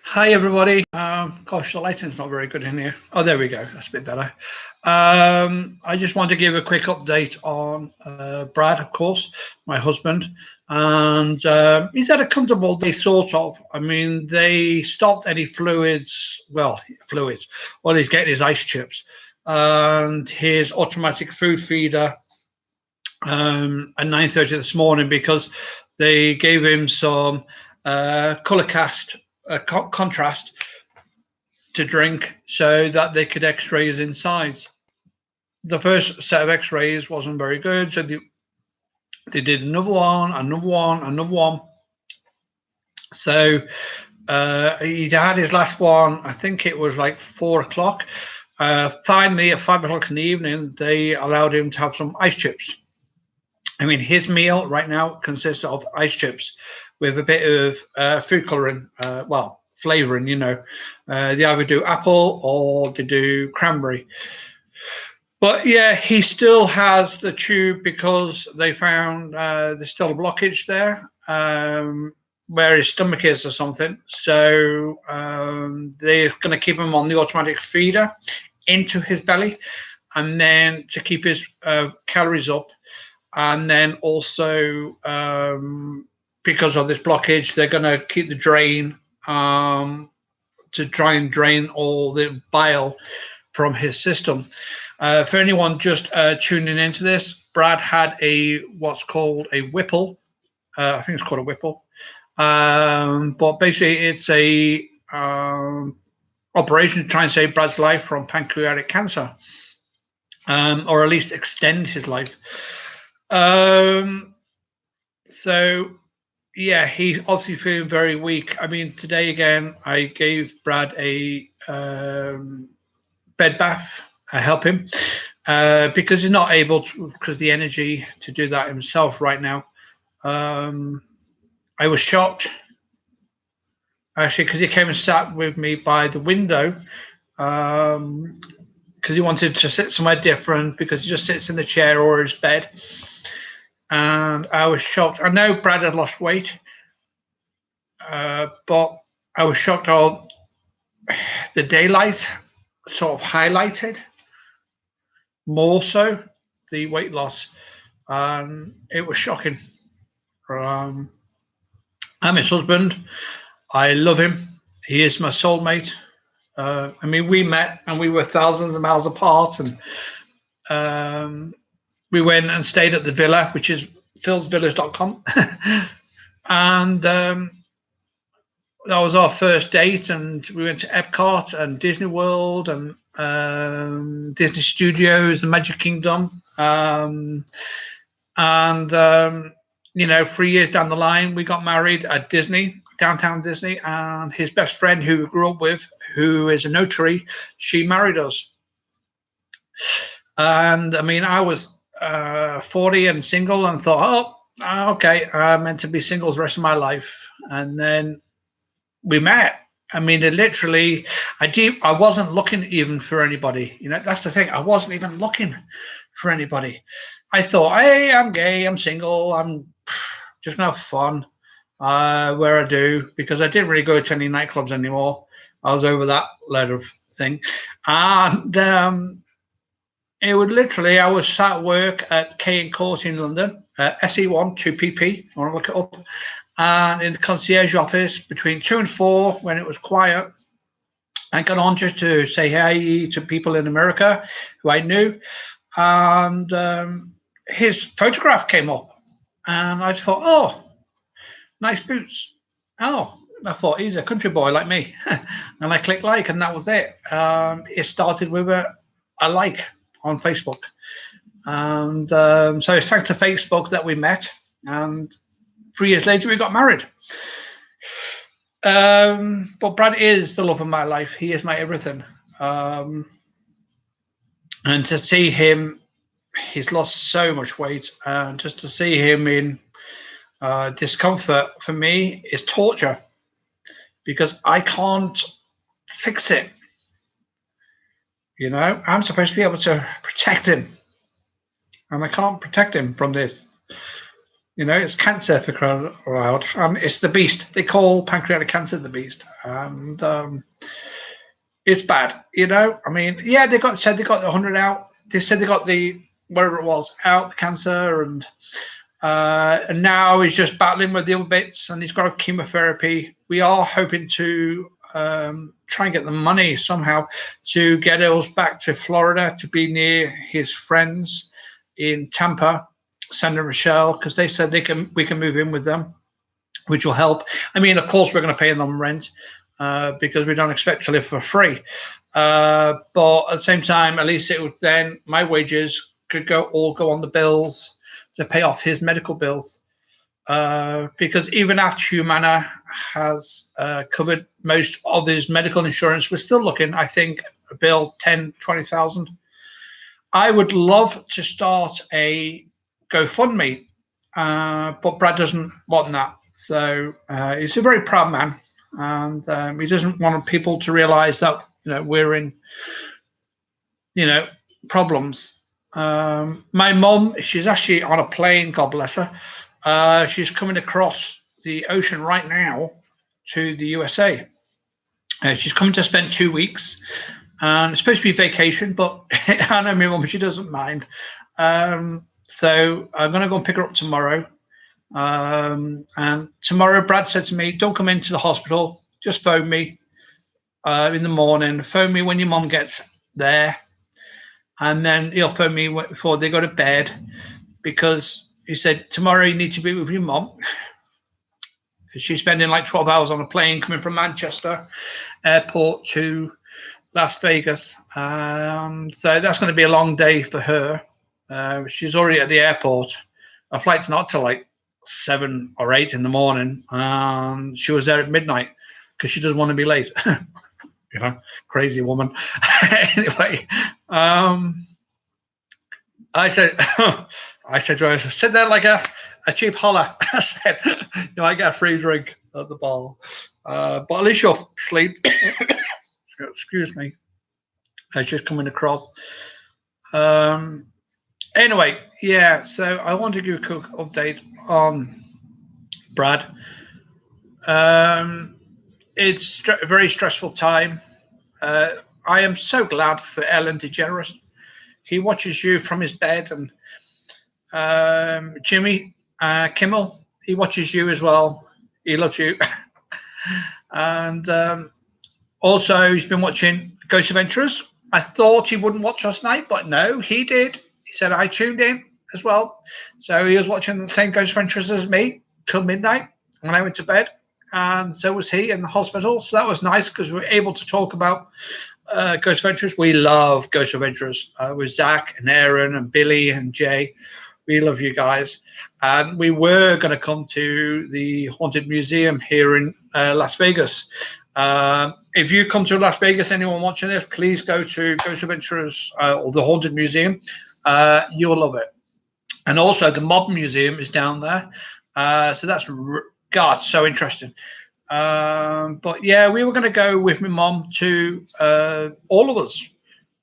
Hi, everybody. Gosh, the lighting's not very good in here. Oh, there we go. That's a bit better. I just want to give a quick update on Brad, of course, my husband. And he's had a comfortable day, sort of. I mean, they stopped any fluids. Well, fluids. What he's getting is ice chips. And his automatic food feeder at 9:30 this morning because they gave him some color cast contrast to drink so that they could x-ray his insides. The first set of x-rays wasn't very good, so they did another one, another one. So he had his last one, I think it was like 4 o'clock. Finally, at 5 o'clock in the evening, they allowed him to have some ice chips. I mean, his meal right now consists of ice chips with a bit of food coloring, flavoring, they either do apple or they do cranberry. But yeah, he still has the tube because they found there's still a blockage there where his stomach is or something. So they're going to keep him on the automatic feeder into his belly, and then to keep his calories up. And then also, because of this blockage, they're going to keep the drain to try and drain all the bile from his system. For anyone just tuning into this, Brad had what's called a Whipple. I think it's called a Whipple. But basically, it's a operation to try and save Brad's life from pancreatic cancer, or at least extend his life. So yeah, he's obviously feeling very weak. I mean, today again, I gave Brad a bed bath. I help him because he's not able to, because the energy to do that himself right now. I was shocked actually because he came and sat with me by the window because he wanted to sit somewhere different because he just sits in the chair or his bed. And I was shocked. I know Brad had lost weight, but I was shocked how the daylight sort of highlighted more so the weight loss. It was shocking. I'm his husband. I love him. He is my soulmate. I mean, we met and we were thousands of miles apart, and we went and stayed at the villa, which is philsvillas.com. And that was our first date. And we went to Epcot and Disney World and Disney Studios, the Magic Kingdom. 3 years down the line, we got married at Disney, downtown Disney. And his best friend, who we grew up with, who is a notary, she married us. And I mean, I was 40 and single and thought, okay, I'm meant to be single the rest of my life. And then we met. I mean, I wasn't looking even for anybody. That's the thing. I wasn't even looking for anybody. I thought, hey, I'm gay, I'm single, I'm just going to have fun where I do, because I didn't really go to any nightclubs anymore. I was over that level of thing. And it would literally, I was sat at work at K & Court in London, SE1 2PP, I want to look it up, and in the concierge office between 2 and 4 when it was quiet. I got on just to say hi to people in America who I knew, and his photograph came up, and I thought, oh, nice boots. Oh, I thought, he's a country boy like me. And I clicked like, and that was it. It started with a like on Facebook. And so it's thanks to Facebook that we met. And 3 years later, we got married. But Brad is the love of my life. He is my everything. And to see him, he's lost so much weight. And just to see him in discomfort, for me, is torture. Because I can't fix it. I'm supposed to be able to protect him. And I can't protect him from this. It's cancer for crying out loud. It's the beast. They call pancreatic cancer the beast, and it's bad. I mean, yeah, said they got 100 out. They said they got the whatever it was out the cancer, and now he's just battling with the other bits, and he's got a chemotherapy. We are hoping to try and get the money somehow to get us back to Florida to be near his friends in Tampa, San Rochelle, because they said we can move in with them, which will help. I mean, of course, we're going to pay them rent because we don't expect to live for free. But at the same time, at least it would then my wages could all go on the bills to pay off his medical bills. Because even after Humana has covered most of his medical insurance, we're still looking, I think, a bill 10, 20,000. I would love to start a GoFundMe, but Brad doesn't want that. So he's a very proud man, and he doesn't want people to realize that we're in problems. My mum, she's actually on a plane, God bless her. She's coming across the ocean right now to the USA. She's coming to spend 2 weeks, and it's supposed to be vacation, but I know my mum, she doesn't mind. So I'm going to go and pick her up tomorrow. And tomorrow, Brad said to me, don't come into the hospital, just phone me in the morning. Phone me when your mum gets there. And then he'll phone me before they go to bed, because he said, tomorrow you need to be with your mum. She's spending like 12 hours on a plane coming from Manchester airport to Las Vegas. So that's going to be a long day for her. She's already at the airport. Her flight's not till like 7 or 8 in the morning. She was there at midnight because she doesn't want to be late. Crazy woman. Anyway, I said to her, sit there like a cheap holler. I said, I get a free drink at the bar. But at least you'll sleep. Excuse me. It's just coming across. Anyway, yeah, so I want to give a quick update on Brad. It's a very stressful time. I am so glad for Ellen DeGeneres. He watches you from his bed, and Jimmy Kimmel, he watches you as well. He loves you. And also, he's been watching Ghost Adventurers. I thought he wouldn't watch last night, but no, he did. He said, I tuned in as well. So he was watching the same Ghost Adventurers as me till midnight when I went to bed. And so was he in the hospital. So that was nice because we were able to talk about Ghost Adventurers. We love Ghost Adventurers with Zach and Aaron and Billy and Jay. We love you guys. And we were going to come to the Haunted Museum here in Las Vegas. If you come to Las Vegas, anyone watching this, please go to Ghost Adventurers or the Haunted Museum. You'll love it. And also the Mob Museum is down there. So that's, God, so interesting. But yeah, we were going to go with my mom to all of us.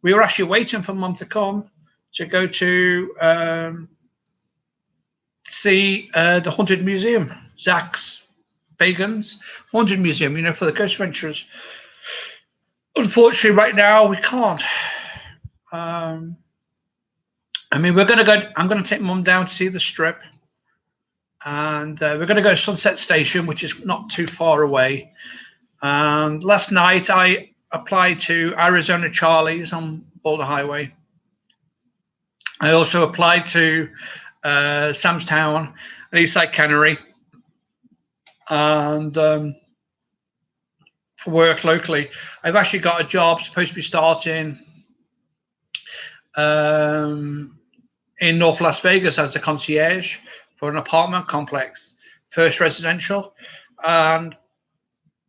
We were actually waiting for mom to come to go to see the Haunted Museum, Zach's Bagan's Haunted Museum, for the Ghost Adventurers. Unfortunately, right now we can't. I mean, we're going to go. I'm going to take mum down to see the Strip, and we're going to go to Sunset Station, which is not too far away. And last night I applied to Arizona Charlie's on Boulder Highway. I also applied to Sam's Town, Eastside Cannery, and for work locally. I've actually got a job supposed to be starting in North Las Vegas as a concierge for an apartment complex, First Residential. And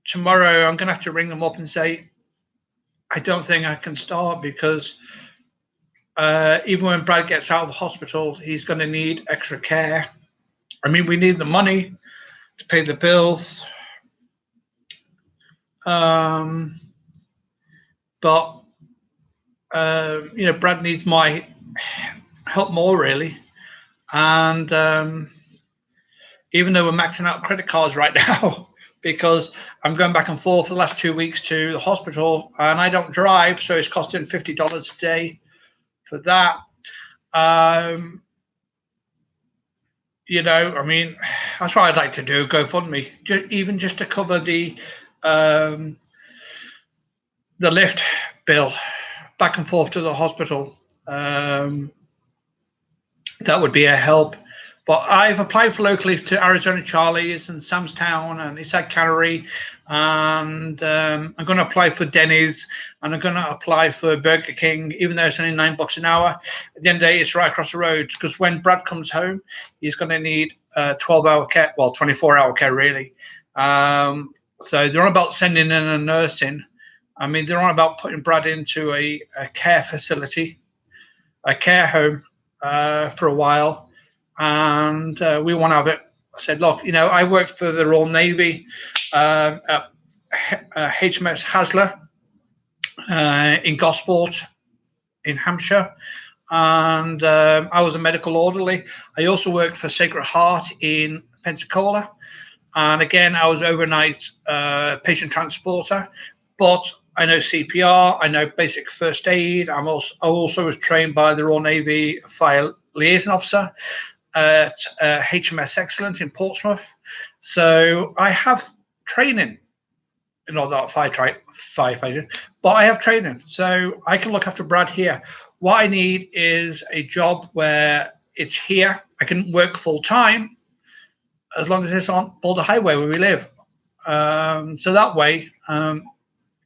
tomorrow I'm going to have to ring them up and say, I don't think I can start because even when Brad gets out of the hospital, he's going to need extra care. I mean, we need the money to pay the bills. But Brad needs my help more, really. And even though we're maxing out credit cards right now, because I'm going back and forth for the last 2 weeks to the hospital, and I don't drive, so it's costing $50 a day for that. You know, I mean, that's what I'd like to do, GoFundMe, even just to cover the lift bill back and forth to the hospital. That would be a help. But I've applied for locally to Arizona Charlie's and Sam's Town and Eastside Cannery, and I'm going to apply for Denny's, and I'm going to apply for Burger King, even though it's only $9 an hour. At the end of the day, it's right across the road, because when Brad comes home, he's going to need 12-hour care, well, 24-hour care, really. So they're on about sending in a nurse in. I mean, they're on about putting Brad into a care facility, a care home for a while. And we want to have it. I said, look, you know, I worked for the Royal Navy at HMS Hasler in Gosport in Hampshire, and I was a medical orderly. I also worked for Sacred Heart in Pensacola, and again, I was overnight patient transporter. But I know CPR, I know basic first aid. I also was trained by the Royal Navy Fire Liaison Officer at HMS Excellent in Portsmouth. So I have training, not that firefighting, but I have training. So I can look after Brad here. What I need is a job where it's here. I can work full time as long as it's on Boulder Highway where we live. So that way,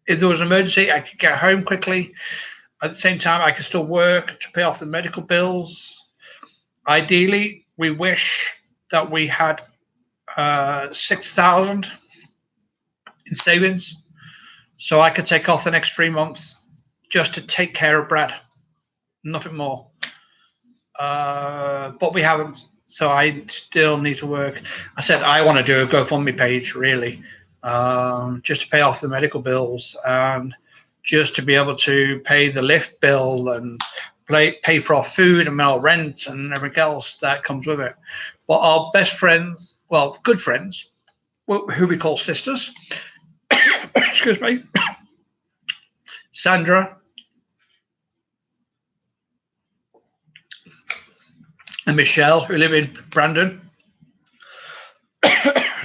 if there was an emergency, I could get home quickly. At the same time, I could still work to pay off the medical bills. Ideally, we wish that we had $6,000 in savings, so I could take off the next 3 months just to take care of Brad, nothing more. But we haven't, so I still need to work. I said I want to do a GoFundMe page, really, just to pay off the medical bills and just to be able to pay the lift bill and pay for our food and our rent and everything else that comes with it. But our best friends, well, good friends, who we call sisters, excuse me, Sandra and Michelle, who live in Brandon,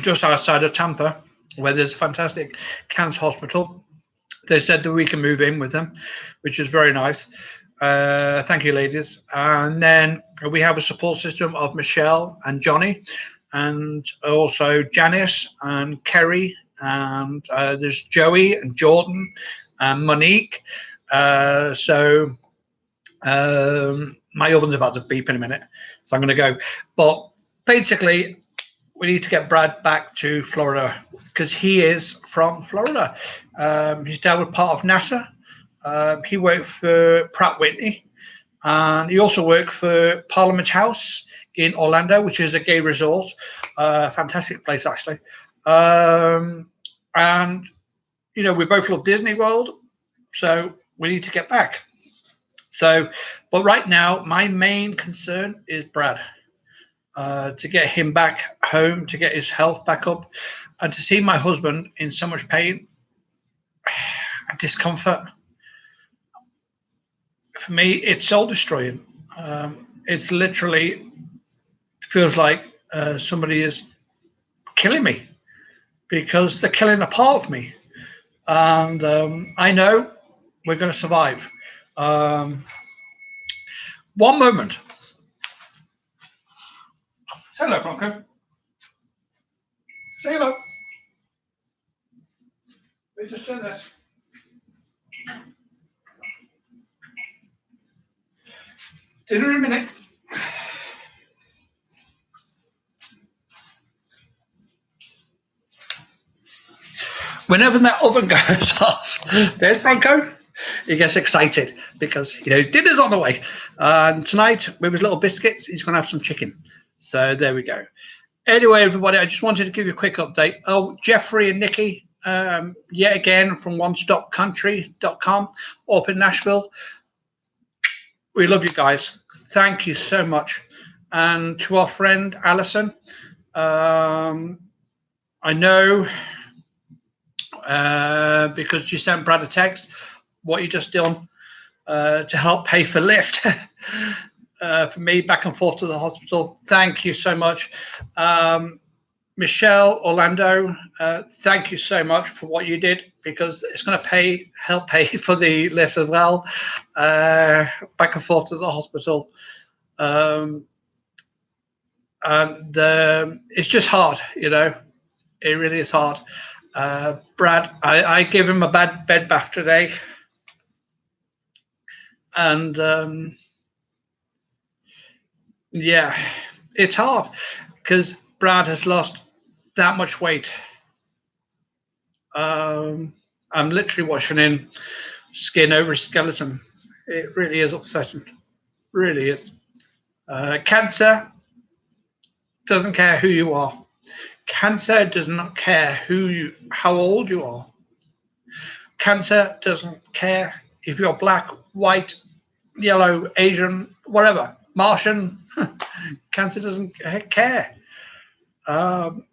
just outside of Tampa, where there's a fantastic cancer hospital. They said that we can move in with them, which is very nice. Thank you, ladies. And then we have a support system of Michelle and Johnny, and also Janice and Kerry, and there's Joey and Jordan and Monique. My oven's about to beep in a minute, so I'm going to go. But basically, we need to get Brad back to Florida because he is from Florida. His dad was part of NASA. He worked for Pratt Whitney, and he also worked for Parliament House in Orlando, which is a gay resort. Fantastic place, actually. And, you know, we both love Disney World, so we need to get back. So, but right now, my main concern is Brad. To get him back home, to get his health back up, and to see my husband in so much pain and discomfort. For me, it's soul destroying. It's literally feels like somebody is killing me because they're killing a part of me. And I know we're going to survive. One moment. Say hello, Bronco. Say hello. We just done this. Dinner in a minute. Whenever that oven goes off, there's Bronco. He gets excited because, you know, dinner's on the way. And tonight, with his little biscuits, he's going to have some chicken. So there we go. Anyway, everybody, I just wanted to give you a quick update. Oh, Jeffrey and Nikki, yet again from onestopcountry.com up in Nashville. We love you guys. Thank you so much. And to our friend Alison, I know because you sent Brad a text what you just done to help pay for Lyft for me back and forth to the hospital. Thank you so much. Michelle, Orlando, thank you so much for what you did, because it's going to help pay for the Lyft as well, back and forth to the hospital. And it's just hard, you know. It really is hard. Brad, I gave him a bad bed bath today, and yeah, it's hard because Brad has lost that much weight. I'm literally washing in skin over skeleton. It really is upsetting. Really is. Cancer doesn't care who you are. Cancer does not care how old you are. Cancer doesn't care if you're black, white, yellow, Asian, whatever, Martian. Cancer doesn't care.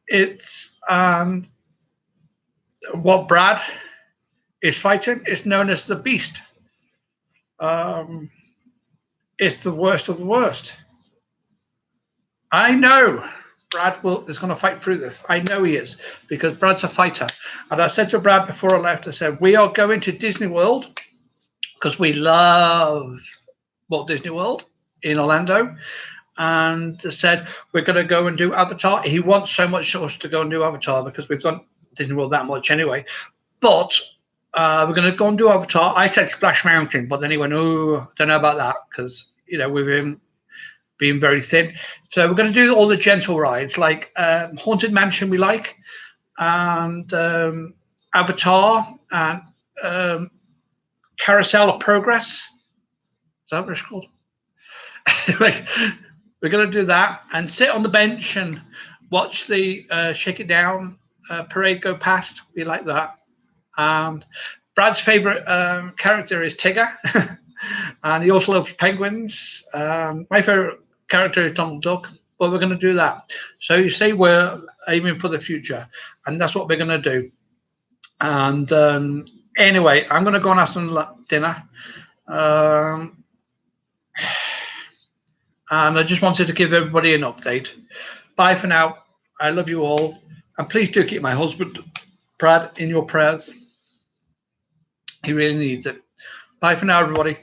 It's what Brad is fighting is known as the beast. It's the worst of the worst. I know Brad is going to fight through this. I know he is, because Brad's a fighter. And I said to Brad before I left, I said, we are going to Disney World because we love Walt Disney World in Orlando. And said, we're going to go and do Avatar. He wants so much us to go and do Avatar because we've done Disney World that much anyway. But we're going to go and do Avatar. I said Splash Mountain, but then he went, oh, don't know about that, because, you know, with him being very thin. So we're going to do all the gentle rides, like Haunted Mansion we like, and Avatar, and Carousel of Progress. Is that what it's called? Like, we're going to do that and sit on the bench and watch the Shake It Down parade go past. We like that. And Brad's favorite character is Tigger. And he also loves penguins. My favorite character is Donald Duck. But we're going to do that. So you see, we're aiming for the future. And that's what we're going to do. And anyway, I'm going to go and have some dinner. And I just wanted to give everybody an update. Bye for now. I love you all. And please do keep my husband, Brad, in your prayers. He really needs it. Bye for now, everybody.